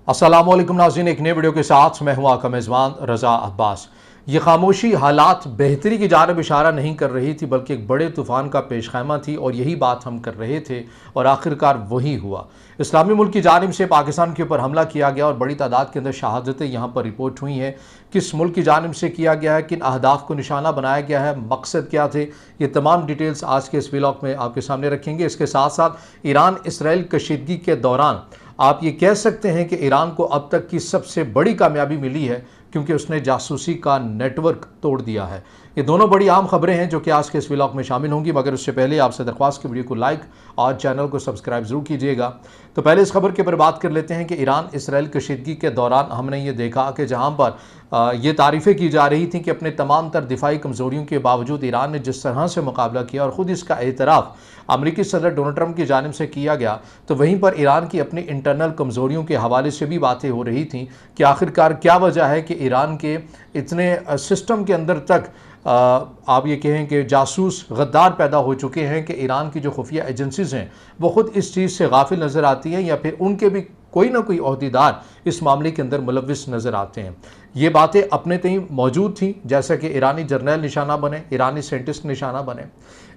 अस्सलामुअलैकुम नाज़रीन, एक नए वीडियो के साथ मैं हूं आपका मेज़बान रज़ा अब्बास। ये खामोशी हालात बेहतरी की जानब इशारा नहीं कर रही थी, बल्कि एक बड़े तूफ़ान का पेशखैमा थी और यही बात हम कर रहे थे और आखिरकार वही हुआ। इस्लामी मुल्क की जानिब से पाकिस्तान के ऊपर हमला किया गया और बड़ी तादाद के अंदर शहादतें यहाँ पर रिपोर्ट हुई हैं। किस मुल्क की जानिब से किया गया है, किन अहदाफ को निशाना बनाया गया है, मकसद क्या थे, ये तमाम डिटेल्स आज के इस व्लॉग में आपके सामने रखेंगे। इसके साथ साथ ईरान इसराइल कशीदगी के दौरान आप ये कह सकते हैं कि ईरान को अब तक की सबसे बड़ी कामयाबी मिली है, क्योंकि उसने जासूसी का नेटवर्क तोड़ दिया है। ये दोनों बड़ी आम खबरें हैं जो कि आज के इस व्लॉग में शामिल होंगी, मगर उससे पहले आपसे दरख्वास्त की वीडियो को लाइक और चैनल को सब्सक्राइब जरूर कीजिएगा। तो पहले इस खबर के ऊपर बात कर लेते हैं कि ईरान इसराइल कशीदगी के दौरान हमने ये देखा कि जहाँ पर ये तारीफ़ें की जा रही थी कि अपने तमाम तर दिफाई कमज़ोरियों के बावजूद ईरान ने जिस तरह से मुकाबला किया और ख़ुद इसका एतराफ़ अमरीकी सदर डोनाल्ड ट्रंप की जानिब से किया गया, तो वहीं पर ईरान की अपनी इंटरनल कमज़ोरियों के हवाले से भी बातें हो रही थीं कि आखिरकार क्या वजह है कि ईरान के इतने सिस्टम के अंदर तक आप ये कहें कि जासूस गद्दार पैदा हो चुके हैं कि ईरान की जो खुफिया एजेंसीज़ हैं वो ख़ुद इस चीज़ से गाफिल नज़र आती हैं, या फिर उनके भी कोई ना कोई ओहदेदार इस मामले के अंदर मुलविस नज़र आते हैं। ये बातें अपने तय मौजूद थी, जैसे कि ईरानी जर्नल निशाना बने, ईरानी साइंटिस्ट निशाना बने।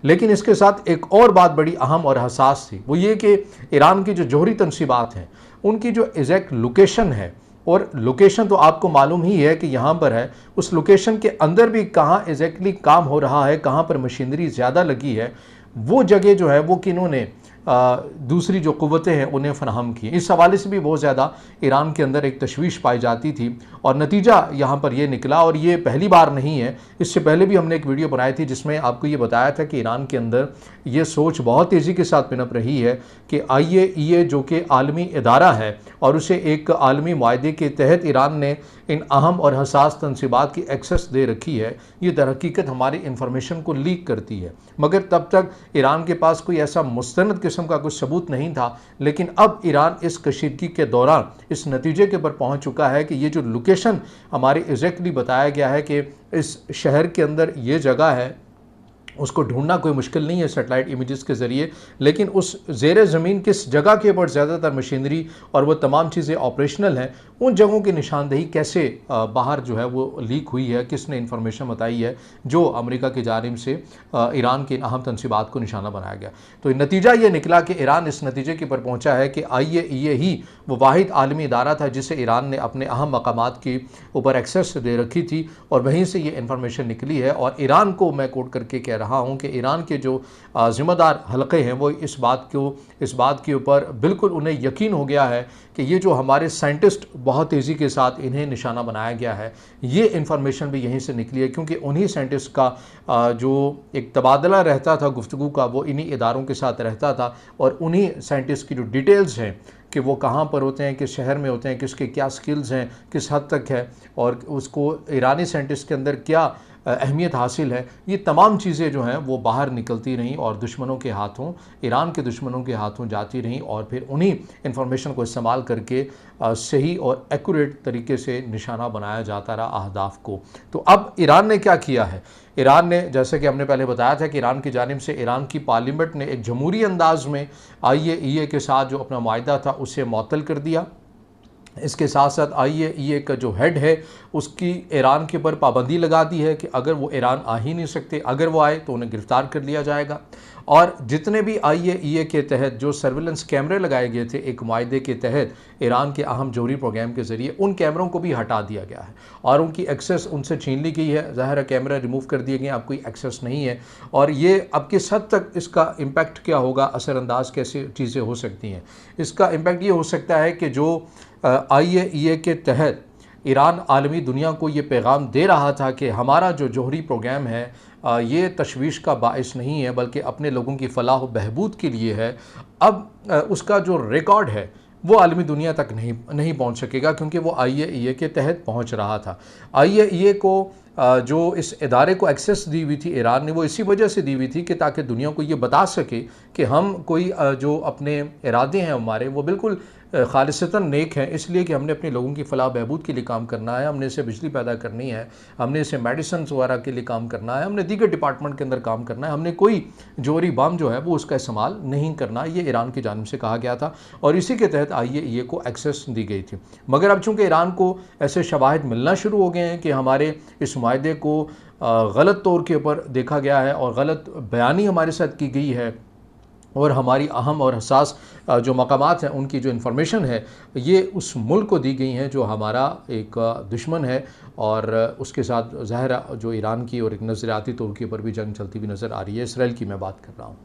लेकिन इसके साथ एक और बात बड़ी अहम और हसास थी, वो ये कि ईरान की जो जौहरी तनसीबात हैं उनकी जो एग्जैक्ट लोकेशन है, और लोकेशन तो आपको मालूम ही है कि यहाँ पर है, उस लोकेशन के अंदर भी कहाँ एग्जैक्टली काम हो रहा है, कहाँ पर मशीनरी ज़्यादा लगी है, वो जगह जो है वो किन्होंने दूसरी जो क़ुव्वतें हैं उन्हें फ़राहम की। इस हवाले से भी बहुत ज़्यादा ईरान के अंदर एक तशवीश पाई जाती थी, और नतीजा यहाँ पर ये निकला। और ये पहली बार नहीं है, इससे पहले भी हमने एक वीडियो बनाई थी जिसमें आपको ये बताया था कि ईरान के अंदर ये सोच बहुत तेज़ी के साथ पिनप रही है कि IAEA जो कि आलमी इदारा है और उसे एक आलमी मुआहदे के तहत ईरान ने इन अहम और हसास तनसीबात की एक्सेस दे रखी है, ये दर हकीकत हमारी इंफॉर्मेशन को लीक करती है। मगर तब तक ईरान के पास कोई ऐसा मुस्तनद किस्म का कुछ सबूत नहीं था। लेकिन अब ईरान इस कशीदगी के दौरान इस नतीजे के ऊपर पहुंच चुका है कि ये जो लोकेशन हमारी एग्जैक्टली बताया गया है कि इस शहर के अंदर ये जगह है, उसको ढूंढना कोई मुश्किल नहीं है सेटेलाइट इमेजेस के ज़रिए, लेकिन उस ज़ेर ज़मीन किस जगह के ऊपर ज़्यादातर मशीनरी और वो तमाम चीज़ें ऑपरेशनल हैं, उन जगहों की निशानदेही कैसे बाहर जो है वो लीक हुई है, किसने इन्फॉर्मेशन बताई है जो अमेरिका की जानिब से ईरान की अहम तनसीबात को निशाना बनाया गया। तो नतीजा ये निकला कि ईरान इस नतीजे के ऊपर पहुँचा है कि IAEA ही वो वाहिद आलमी इदारा था जिसे ईरान ने अपने अहम मकामात के ऊपर एक्सेस दे रखी थी, और वहीं से ये इन्फॉर्मेशन निकली है। और ईरान को मैं कोट करके कह रहा हूँ कि ईरान के जो ज़िम्मेदार हलक़े हैं वो इस बात के ऊपर बिल्कुल उन्हें यकीन हो गया है कि ये जो हमारे साइंटिस्ट बहुत तेज़ी के साथ इन्हें निशाना बनाया गया है, ये इन्फॉर्मेशन भी यहीं से निकली है, क्योंकि उन्हीं साइंटिस्ट का जो एक तबादला रहता था गुफ्तगू का, वो इन्हीं इदारों के साथ रहता था, और उन्हीं साइंटिस्ट की जो डिटेल्स हैं कि वो कहाँ पर होते हैं, किस शहर में होते हैं, किसके क्या स्किल्स हैं, किस हद तक है, और उसको ईरानी साइंटिस्ट के अंदर क्या अहमियत हासिल है, ये तमाम चीज़ें जो हैं वो बाहर निकलती रहीं और दुश्मनों के हाथों, ईरान के दुश्मनों के हाथों जाती रहीं, और फिर उन्हीं इन्फॉर्मेशन को इस्तेमाल करके सही और एक्यूरेट तरीके से निशाना बनाया जाता रहा अहदाफ को। तो अब ईरान ने क्या किया है, ईरान ने, जैसे कि हमने पहले बताया था कि ईरान की जानिब से ईरान की पार्लियामेंट ने एक जमहूरी अंदाज में IAEA के साथ जो अपना मुआहदा था उसे मुअत्तल कर दिया। इसके साथ साथ IAEA का जो हेड है उसकी ईरान के ऊपर पाबंदी लगा दी है कि अगर वो ईरान आ ही नहीं सकते, अगर वो आए तो उन्हें गिरफ़्तार कर लिया जाएगा। और जितने भी IAEA के तहत जो सर्विलेंस कैमरे लगाए गए थे एक मुआहदे के तहत ईरान के अहम जौहरी प्रोग्राम के ज़रिए, उन कैमरों को भी हटा दिया गया है और उनकी एक्सेस उनसे छीन ली गई है। ज़ाहिर है कैमरा रिमूव कर दिए गए, अब कोई एक्सेस नहीं है। और ये अब किस हद तक इसका इम्पैक्ट क्या होगा, असरअंदाज कैसे चीज़ें हो सकती हैं, इसका इम्पैक्ट ये हो सकता है कि जो IAEA के तहत ईरान आलमी दुनिया को ये पैगाम दे रहा था कि हमारा जो जौहरी प्रोग्राम है ये तशवीश का बाइस नहीं है, बल्कि अपने लोगों की फ़लाह व बहबूद के लिए है। अब उसका जो रिकॉर्ड है वो आलमी दुनिया तक नहीं पहुंच सकेगा, क्योंकि वो IAEA के तहत पहुंच रहा था। IAEA को जो इस इदारे को एक्सेस दी हुई थी ईरान ने, वो इसी वजह से दी हुई थी कि ताकि दुनिया को ये बता सके कि हम कोई जो अपने इरादे हैं हमारे वो बिल्कुल खालिसतन नेक हैं, इसलिए कि हमने अपने लोगों की फलाह बहबूद के लिए काम करना है, हमने इसे बिजली पैदा करनी है, हमने इसे मेडिसिन वगैरह के लिए काम करना है, हमने दीगर डिपार्टमेंट के अंदर काम करना है, हमने कोई जोहरी बम जो है वो उसका इस्तेमाल नहीं करना। ये ईरान की जानिब से कहा गया था और इसी के तहत IAEA को एक्सेस दी गई थी। मगर अब चूँकि ईरान को ऐसे शवाहिद मिलना शुरू हो गए हैं कि हमारे इस माहदे को गलत तौर के ऊपर देखा गया है और गलत बयानी हमारे साथ की गई है और हमारी अहम और हसास जो मकामात हैं उनकी जो इन्फॉर्मेशन है ये उस मुल्क को दी गई हैं जो हमारा एक दुश्मन है और उसके साथ ज़ाहिर जो ईरान की और एक नज़रियाती तौर के ऊपर भी जंग चलती हुई नज़र आ रही है। इसराइल की मैं बात कर रहा हूँ।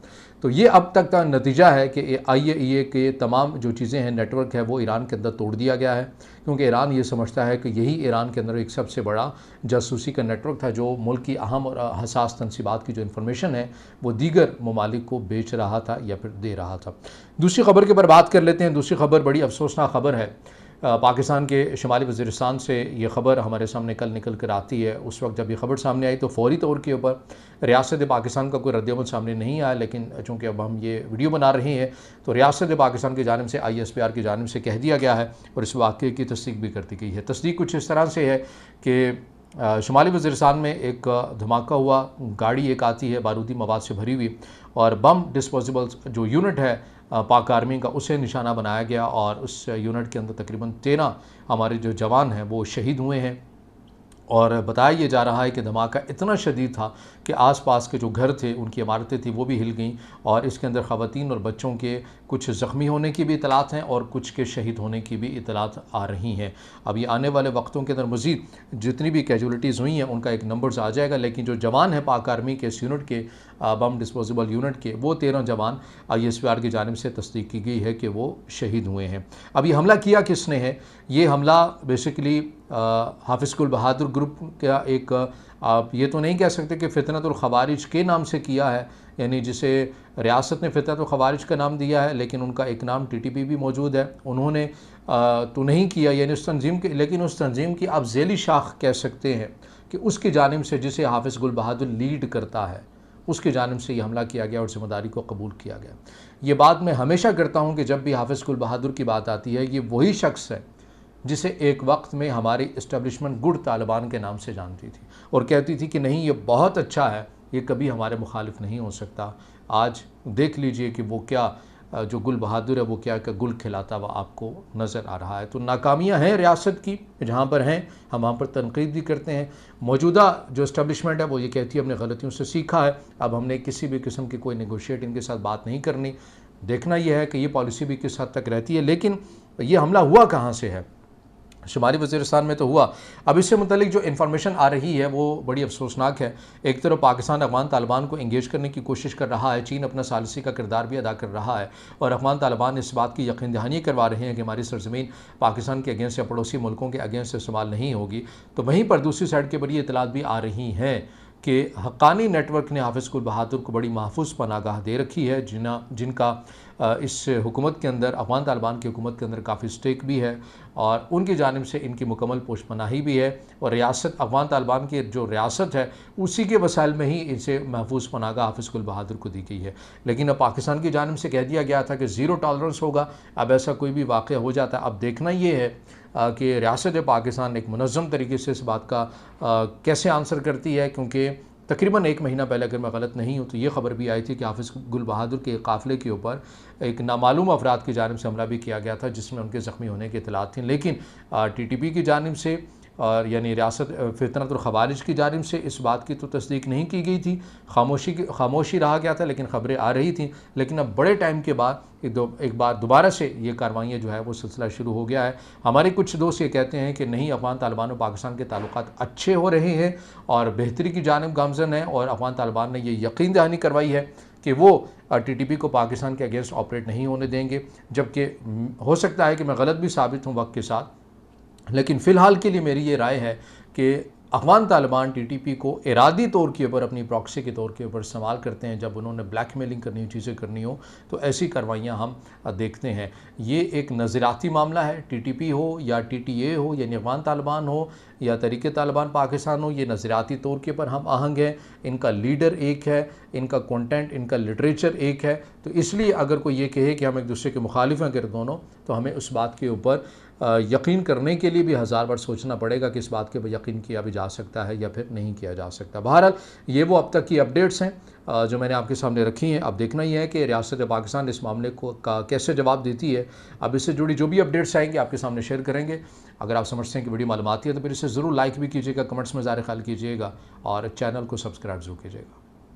तो ये अब तक का नतीजा है कि IAEA के तमाम जो चीज़ें हैं, नेटवर्क है, वो ईरान के अंदर तोड़ दिया गया है, क्योंकि ईरान ये समझता है कि यही ईरान के अंदर एक सबसे बड़ा जासूसी का नेटवर्क था जो मुल्क की अहम और हसास तनसीबात की जो इन्फॉर्मेशन है वो दीगर ममालिक को बेच रहा था या फिर दे रहा था। दूसरी खबर के ऊपर बात कर लेते हैं। दूसरी खबर बड़ी अफसोसनाक खबर है। पाकिस्तान के शुमाली वज़ीरिस्तान से ये ख़बर हमारे सामने कल निकल कर आती है। उस वक्त जब ये ख़बर सामने आई तो फ़ौरी तौर के ऊपर रियासत पाकिस्तान का कोई रद्द-ए-अमल सामने नहीं आया, लेकिन चूँकि अब हम ये वीडियो बना रहे हैं तो रियासत पाकिस्तान की जानिब से ISPR की जानिब से कह दिया गया है और इस वाक़े की तस्दीक भी कर दी गई है। तस्दीक कुछ इस तरह से है कि शुमाली वज़ीरिस्तान में एक धमाका हुआ, गाड़ी एक आती है बारूदी मवाद से भरी हुई और बम डिस्पोजेबल जो यूनिट है पाक आर्मी का उसे निशाना बनाया गया और उस यूनिट के अंदर तकरीबन 13 हमारे जो जवान हैं वो शहीद हुए हैं। और बताया ये जा रहा है कि धमाका इतना शदीद था कि आसपास के जो घर थे, उनकी इमारतें थी, वो भी हिल गईं और इसके अंदर ख़वातीन और बच्चों के कुछ ज़ख्मी होने की भी इतलात हैं और कुछ के शहीद होने की भी इतलात आ रही हैं। अब ये आने वाले वक्तों के अंदर मज़ीद जितनी भी कैजुअलिटीज़ हुई हैं उनका एक नंबर्स आ जाएगा, लेकिन जो जवान हैं पाक आर्मी के इस यूनिट के बम डिस्पोजेबल यूनिट के, वो 13 जवान ISPR की जानिब से तस्दीक की गई है कि वो शहीद हुए हैं। अब ये हमला किया किसने है? ये हमला बेसिकली हाफिज़ गुल बहादुर ग्रुप का एक, आप ये तो नहीं कह सकते कि फितनतुल खवारिज के नाम से किया है, यानी जिसे रियासत ने फितनतुल खवारिज का नाम दिया है, लेकिन उनका एक नाम TTP भी मौजूद है। उन्होंने तो नहीं किया, यानी उस तंजीम के, लेकिन उस तंजीम की आप झेली शाख कह सकते हैं कि उसकी जानिब से, जिसे हाफिज़ गुल बहादुर लीड करता है, उसकी जानिब से ये हमला किया गया और ज़िम्मेदारी को कबूल किया गया। ये बात मैं हमेशा करता हूँ कि जब भी हाफिज़ गुल बहादुर की बात आती है, ये वही शख्स है जिसे एक वक्त में हमारी इस्टेब्लिशमेंट गुड तालिबान के नाम से जानती थी और कहती थी कि नहीं ये बहुत अच्छा है, ये कभी हमारे मुखालिफ नहीं हो सकता। आज देख लीजिए कि वो क्या जो गुल बहादुर है वो क्या क्या गुल खिलाता हुआ आपको नज़र आ रहा है। तो नाकामियाँ हैं रियासत की, जहाँ पर हैं हम वहाँ पर तनकीद भी करते हैं। मौजूदा जो इस्टेब्लिशमेंट है वो ये कहती है हमने गलतियों से सीखा है, अब हमने किसी भी किस्म की कोई नेगोशिएट इनके साथ बात नहीं करनी। देखना यह है कि ये पॉलिसी भी किस हद तक रहती है। लेकिन ये हमला हुआ कहाँ से है? शुमाली वज़ीरिस्तान में तो हुआ। अब इससे मुतल्लिक जो इन्फॉर्मेशन आ रही है वो बड़ी अफसोसनाक है। एक तरफ पाकिस्तान अफ़गान तालिबान को इंगेज करने की कोशिश कर रहा है, चीन अपना सालिसी का किरदार भी अदा कर रहा है और अफ़गान तालिबान इस बात की यकीन दहानी करवा रहे हैं कि हमारी सरज़मीन पाकिस्तान के अगेंस्ट या पड़ोसी मुल्कों के अगेंस्ट इस्तेमाल नहीं होगी। तो वहीं पर दूसरी साइड के बड़ी इतलात भी आ रही हैं कि हक्कानी नेटवर्क ने हाफिज़ गुल बहादुर को बड़ी महफूज पनागाह दे रखी है, जिनका इस हुकूमत के अंदर, अफ़गान तालिबान की हुकूमत के अंदर काफ़ी स्टेक भी है और उनकी जानिब से इनकी मुकम्मल पोशपनाही भी है और रियासत, अफ़गान तालिबान की जो रियासत है उसी के वसाइल में ही इसे महफूज पनागाह हाफिज़ गुल बहादुर को दी गई है। लेकिन अब पाकिस्तान की जानिब से कह दिया गया था कि ज़ीरो टॉलरेंस होगा। अब ऐसा कोई भी वाक़या हो जाता है। अब देखना ये है कि रियासत पाकिस्तान एक मुनज़्ज़म तरीके से इस बात का कैसे आंसर करती है, क्योंकि तकरीबन 1 महीना पहले, अगर मैं गलत नहीं हूँ, तो ये खबर भी आई थी कि हाफिज़ गुल बहादुर के काफ़िले के ऊपर एक नामालूम अफराद की जानिब से हमला भी किया गया था जिसमें उनके ज़ख्मी होने की इतलात थी। लेकिन TTP की जानिब से और यानी रियासत फितनतुल खवारिज की जानिब से इस बात की तो तस्दीक नहीं की गई थी, खामोशी रहा गया था, लेकिन ख़बरें आ रही थी। लेकिन अब बड़े टाइम के बाद एक बार दोबारा से ये कार्रवाइयाँ जो है वो सिलसिला शुरू हो गया है। हमारे कुछ दोस्त ये कहते हैं कि नहीं, अफ़गान तालिबान और पाकिस्तान के ताल्लुकात अच्छे हो रहे हैं और बेहतरी की जानिब गामज़न है और अफ़गान तालिबान ने ये यकीन दहानी करवाई है कि वो TTP को पाकिस्तान के अगेंस्ट ऑपरेट नहीं होने देंगे। जबकि हो सकता है कि मैं गलत भी साबित हूँ वक्त के साथ, लेकिन फ़िलहाल के लिए मेरी ये राय है कि अफ़गान तालिबान टीटीपी को इरादी तौर के ऊपर अपनी प्रॉक्सी के तौर के ऊपर इस्तेमाल करते हैं। जब उन्होंने ब्लैकमेलिंग करनी हो, चीज़ें करनी हो, तो ऐसी कार्रवाइयाँ हम देखते हैं। ये एक नज़रियाती मामला है, टीटीपी हो या टीटीए हो, यानी अफ़गान तालिबान हो या तहरीक तालिबान पाकिस्तान हो, ये नज़रियाती तौर के ऊपर हम आहंग हैं। इनका लीडर एक है, इनका कंटेंट, इनका लिटरेचर एक है। तो इसलिए अगर कोई ये कहे कि हम एक दूसरे के मुखालिफ हैं अगर दोनों, तो हमें उस बात के ऊपर यकीन करने के लिए भी हज़ार बार सोचना पड़ेगा कि इस बात के ऊपर यकीन किया भी जा सकता है या फिर नहीं किया जा सकता। बहरहाल ये वो अब तक की अपडेट्स हैं जो मैंने आपके सामने रखी हैं। अब देखना ही है कि रियासत पाकिस्तान इस मामले को का कैसे जवाब देती है। अब इससे जुड़ी जो भी अपडेट्स आएंगे आपके सामने शेयर करेंगे। अगर आप समझते हैं कि वीडियो मालूमाती है तो फिर इसे ज़रूर लाइक भी कीजिएगा, कमेंट्स में ज़ाहिर ख्याल कीजिएगा और चैनल को सब्सक्राइब ज़रूर कीजिएगा।